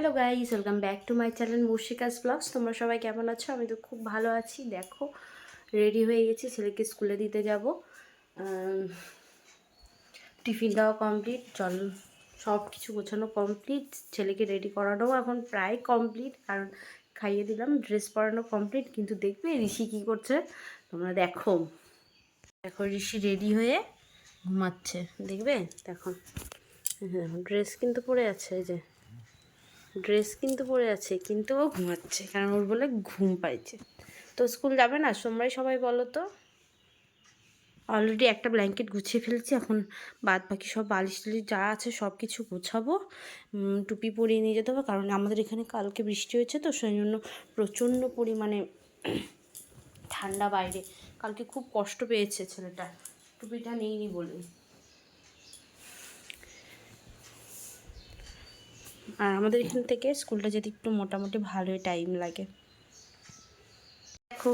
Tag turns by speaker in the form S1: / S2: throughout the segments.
S1: Hello guys, welcome back to my channel Mushikas blogs. তোমরা সবাই কেমন আছো? আমি তো খুব ভালো আছি। দেখো, রেডি হয়ে গেছি, ছেলেকে স্কুলে দিতে যাব। টিফিন দেওয়া কমপ্লিট, সব কিছু গোছানো কমপ্লিট, ছেলেকে রেডি করানো এখন প্রায় কমপ্লিট, কারণ খাইয়ে দিলাম, ড্রেস পরানো কমপ্লিট। কিন্তু দেখবে ঋষি কী করছে, তোমরা দেখো। দেখো ঋষি রেডি হয়ে ঘুমাচ্ছে, দেখবে? দেখো, হ্যাঁ, ড্রেস কিন্তু পরে আছে, এই যে পরে আছে, কিন্তু ও ঘুমাচ্ছে, কারণ ওর বলে ঘুম পাইছে। তো স্কুল যাবে না, তোমরাই সবাই বলো তো। অলরেডি একটা ব্ল্যাঙ্কেট গুছিয়ে ফেলছি, এখন বাদ বাকি সব বালিশ টালিশ যা আছে সব কিছু গোছাবো। টুপি পরিয়ে নিয়ে যেতে হবে, কারণ আমাদের এখানে কালকে বৃষ্টি হয়েছে, তো সেই জন্য প্রচণ্ড পরিমাণে ঠান্ডা বাইরে। কালকে খুব কষ্ট পেয়েছে ছেলেটা, টুপিটা নেইনি বলে। আর আমাদের এখান থেকে স্কুলটা যেতে একটু মোটামুটি ভালোই টাইম লাগে। দেখো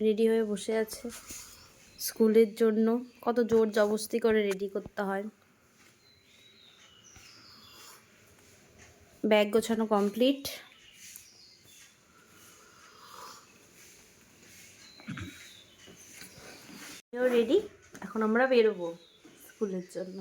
S1: রেডি হয়ে বসে আছে স্কুলের জন্য। কত জোর জবরদস্তি করে রেডি করতে হয়। ব্যাগ গোছানো কমপ্লিট। রেডি, এখন আমরা বেরোবো স্কুলের জন্য।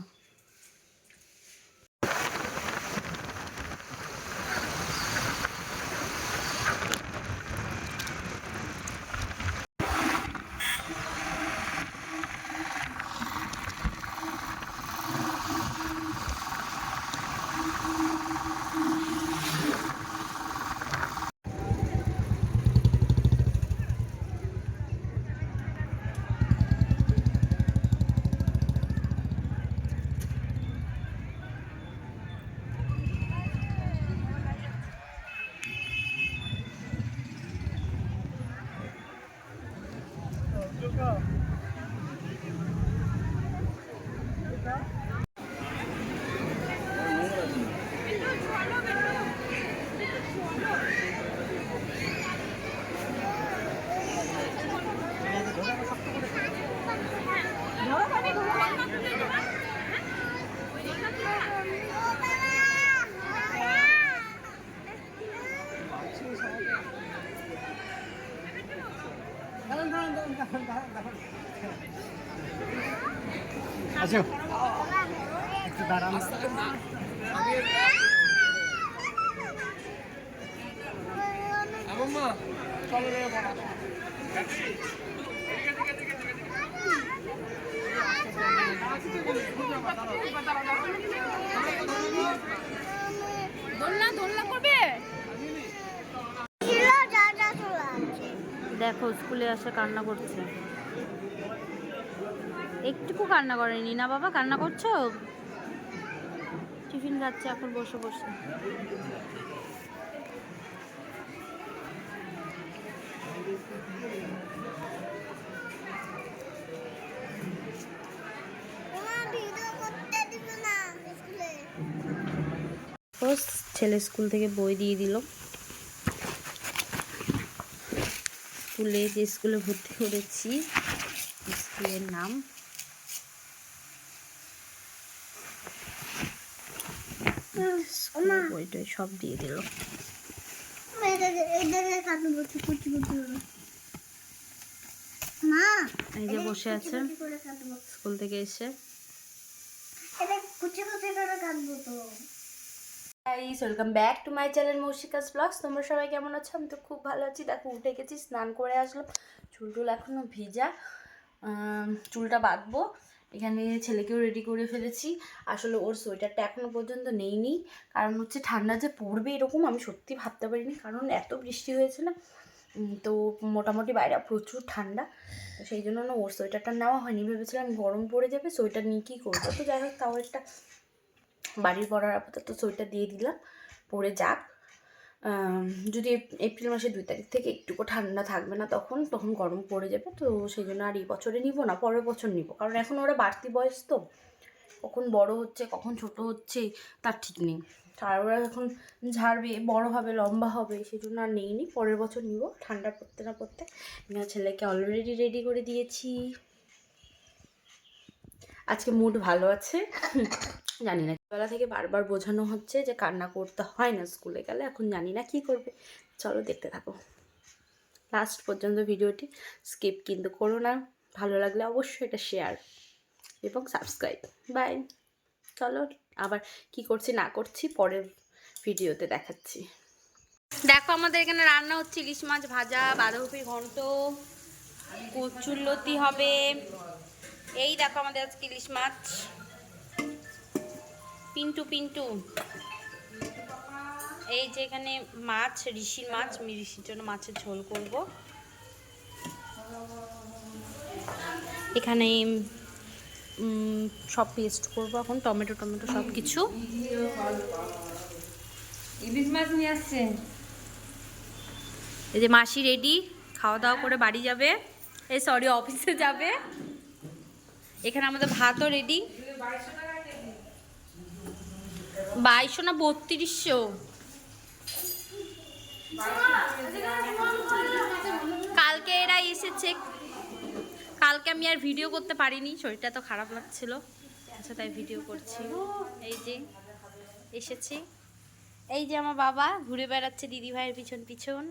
S2: আচ্ছা একটু দাঁড়ান।
S1: দেখো স্কুলে আসে কান্না করছে, একটুকু কান্না করেনি না বাবা? কান্না করছো? টিফিন খাচ্ছে এখন বসে বসে। ছেলে স্কুল থেকে বই দিয়ে দিল। স্কুলে, যে স্কুলে ভর্তি করেছি, স্কুলের নাম বইটই সব দিয়ে দিল। এই যে বসে আছে স্কুল থেকে এসে। Welcome back to my channel Mushikas blogs. তোমরা সবাই কেমন আছো? আমি তো খুব ভালো আছি। দেখো উঠে গেছি, স্নান করে আসলাম, চুল এখনও ভিজা, চুলটা বাঁধবো। এখানে ছেলেকেও রেডি করে ফেলেছি। আসলে ওর সোয়েটারটা এখনও পর্যন্ত নেইনি, কারণ হচ্ছে ঠান্ডা যে পড়বে এরকম আমি সত্যি ভাবতে পারিনি, কারণ এত বৃষ্টি হয়েছে না, তো মোটামুটি বাইরে প্রচুর ঠান্ডা, তো সেই জন্য না ওর সোয়েটারটা নেওয়া হয়নি। ভেবেছিলাম গরম পড়ে যাবে, সোয়েটার নিয়ে কী করবো, তো যাই হোক তাও একটা বাড়ির পড়ার আপাতত সোয়েটার দিয়ে দিলাম, পরে যাক। যদি এপ্রিল মাসের 2 তারিখ থেকে একটুকু ঠান্ডা থাকবে না, তখন গরম পড়ে যাবে, তো সেই জন্য আর এই বছরে নিব না, পরের বছর নিব, কারণ এখন ওরা বাড়তি বয়স, তো কখন বড় হচ্ছে কখন ছোট হচ্ছে তার ঠিক নেই। আর ওরা এখন ঝাড়বে, বড় হবে, লম্বা হবে, সেই জন্য আর নেইনি, পরের বছর নিব ঠান্ডা পড়তে না পড়তে। ছেলেকে অলরেডি রেডি করে দিয়েছি। আজকে মুড ভালো আছে। জানি না, বেলা থেকে বারবার বোঝানো হচ্ছে যে কান্না করতে হয় না স্কুলে গেলে, এখন জানি না কি করবে। চলো দেখতে থাকো লাস্ট পর্যন্ত ভিডিওটি, স্কিপ কিন্তু করো না। ভালো লাগলে অবশ্যই এটা শেয়ার এবং সাবস্ক্রাইব। বাই। চলো আবার কি করছি না করছি পরের ভিডিওতে দেখাচ্ছি। দেখো আমাদের এখানে রান্না হচ্ছে ইলিশ মাছ ভাজা, বাঁধাকপি ঘন্ট, কচুরলতি হবে। এই দেখো আমাদের আজকে ইলিশ মাছ। পিন্টু পিন্টু, এই যে এখানে মাছ, ঋষির মাছ, আমি ঋষির জন্য মাছের ঝোল করব। এখানে সব পেস্ট করবো এখন, টমেটো টমেটো সব কিছু।
S2: ইলিশ মাছ নিয়ে আসছে।
S1: এই যে মাসি রেডি, খাওয়া দাওয়া করে বাড়ি যাবে, এই সরি অফিসে যাবে। এখানে আমাদের ভাতও রেডি। 2200 না 3200? কালকে এরা এসেছে, কালকে আমি আর ভিডিও করতে পারিনি, শরীরটা তো খারাপ লাগছিল, আচ্ছা তাই ভিডিও করছি। এই যে এসেছি, এই যে আমার বাবা ঘুরে বেড়াচ্ছে দিদি ভাইয়ের পিছন পিছন,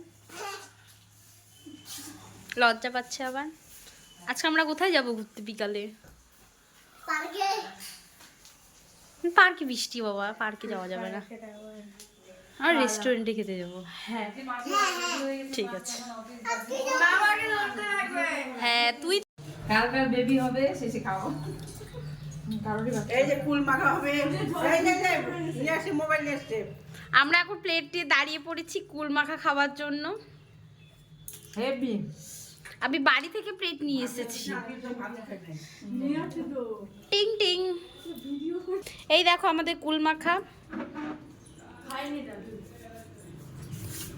S1: লজ্জা পাচ্ছে আবার। আজকে আমরা কোথায় যাব ঘুরতে বিকালে? পার্কে বৃষ্টি বাবা, পার্কে যাওয়া যাবে না, আর রেস্টুরেন্টে খেতে যাবো। ঠিক আছে, হ্যাঁ তুই
S2: কালকার বেবি হবে, শেষে খাও। এই যে ফুল মাখা হবে, নিয়ে আসি মোবাইল নিয়ে আসছে।
S1: আমরা এখন প্লেট দিয়ে দাঁড়িয়ে পড়েছি কুল মাখা খাওয়ার জন্য।
S2: হেভি,
S1: আমি বাড়ি থেকে প্লেট নিয়ে এসেছি। টিং টিং, এই দেখো আমাদের কুল মাখা।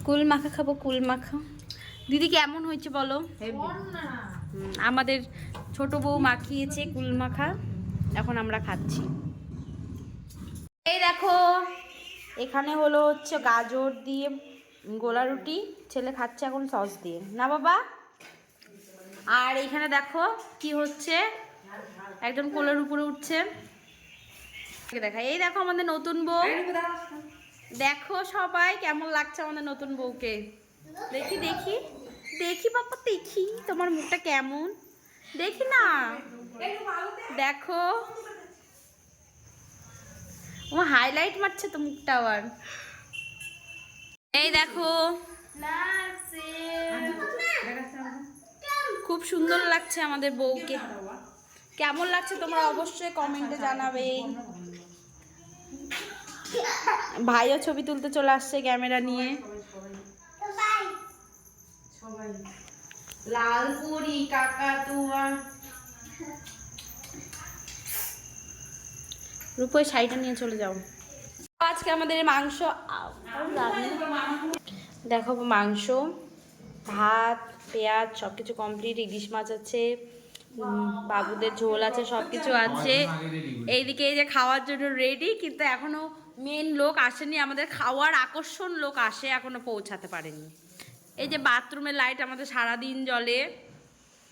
S1: কুল মাখা খাবো, কুল মাখা। দিদি কেমন হয়েছে বলো? আমাদের ছোট বউ মাখিয়েছে কুল মাখা, এখন আমরা খাচ্ছি। এই দেখো এখানে হলো হচ্ছে গাজর দিয়ে গোলা রুটি, ছেলে খাচ্ছে এখন সস দিয়ে, না বাবা? আর এখানে দেখো কি হচ্ছে, একদম কোলের উপরে উঠছে। দেখা, এই দেখো আমাদের নতুন বউ, দেখো সবাই কেমন লাগছে আমাদের নতুন বউকে। দেখি দেখি দেখি বাবা, দেখি তোমার মুখটা কেমন, দেখি না, দেখো ও হাইলাইট মারছে তো মুখটা আবার। এই দেখো খুব সুন্দর লাগছে আমাদের বউকে, কেমন লাগছে তোমরা অবশ্যই কমেন্টে জানাবে। ভাইও ছবি তুলতে চলে আসছে ক্যামেরা নিয়ে। লালপুরি কাকাতুয়া, রূপই শাড়িটা নিয়ে চলে যাও। আজকে আমাদের মাংস, দেখো মাংস, ভাত, পেঁয়াজ সব কিছু কমপ্লিট, ইলিশ মাছ আছে, বাবুদের ঝোল আছে, সব কিছু আছে। এইদিকে এই যে খাওয়ার জন্য রেডি, কিন্তু এখনো মেন লোক আসেনি, আমাদের খাওয়ার আকর্ষণ লোক আসে এখনো পৌঁছাতে পারেনি। এই যে বাথরুমের লাইট আমাদের সারাদিন জ্বলে,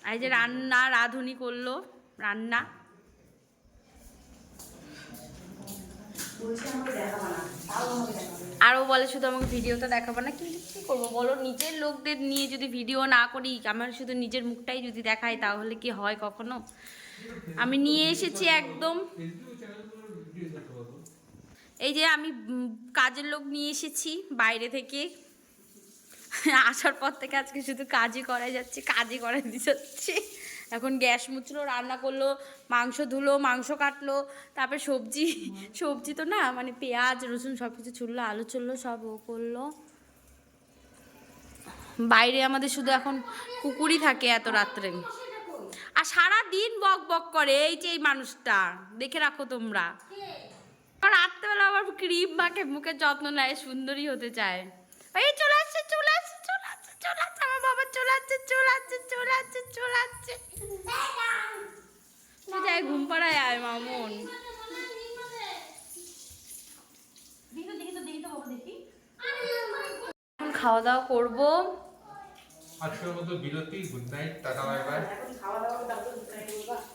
S1: এই যে রান্না রাঁধুনি করলো রান্না। আরও বলে শুধু আমাকে ভিডিওটা দেখাবো না, কিন্তু কী করবো বলো, নিজের লোকদের নিয়ে যদি ভিডিও না করি, আমার শুধু নিজের মুখটাই যদি দেখাই তাহলে কি হয় কখনো? আমি নিয়ে এসেছি একদম, এই যে আমি কাজের লোক নিয়ে এসেছি বাইরে থেকে, আসার পর থেকে আজকে শুধু কাজই করাই যাচ্ছে, কাজই করাই দিয়ে যাচ্ছে। এখন গ্যাস মুছলো, রান্না করলো, মাংস ধুলো, মাংস কাটলো, তারপরে সবজি, সবজি তো না মানে পেঁয়াজ রসুন সব কিছু ছুললো, আলু ছুললো, সব ও করলো। বাইরে আমাদের শুধু এখন কুকুরই থাকে এত রাত্রে, আর সারা দিন বক বক করে। এই যে এই মানুষটা দেখে রাখো তোমরা, রাত্রেবেলা আবার ক্রিম মাখে, মুখের যত্ন নেয়, সুন্দরী হতে চায়। এই চলে আসছে চলে আসছে চলে আসছে চলে আসছে, আমার বাবা চলে আসছে চলে আসছে চলে আসছে চলে আসছে। যাই ঘুম পাড়ায় আয় মামুন। এখন খাওয়া দাওয়া করবো।
S3: আজকের মতো বিরতি, good night, tata bye bye.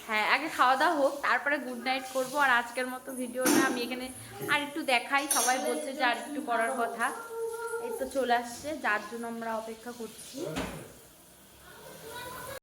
S1: হ্যাঁ আগে খাওয়া দাওয়া হোক, তারপরে গুড নাইট করবো। আর আজকের মতো ভিডিওটা আমি এখানে আর একটু দেখাই, সবাই বলছে যে আর একটু করার কথা। এই তো চলে আসছে, যার জন্য আমরা অপেক্ষা করছি।